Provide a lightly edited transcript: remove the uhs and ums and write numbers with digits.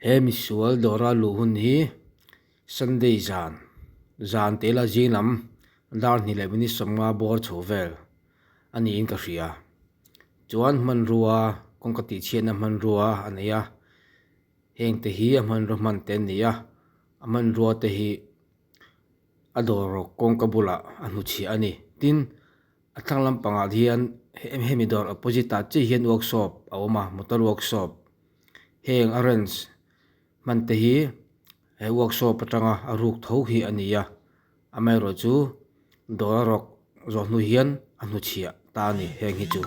he misual dora luhun hi Sunday zan tela zinam dar ni lebini somnga bor chovel ani in ka hria chuan man ruwa kongkati chiana man ruwa ania heng te hi a man ro man ten nia a man ruwa te hi ador kongkabula anu chi ani tin athang lampanga hian hemi dor opposite chi hian workshop awma motor workshop heng arrange man te hi he workshop atanga aruk tho hi ania amai ro chu dor rok zo nu hian anu chia ta ni heng hi chu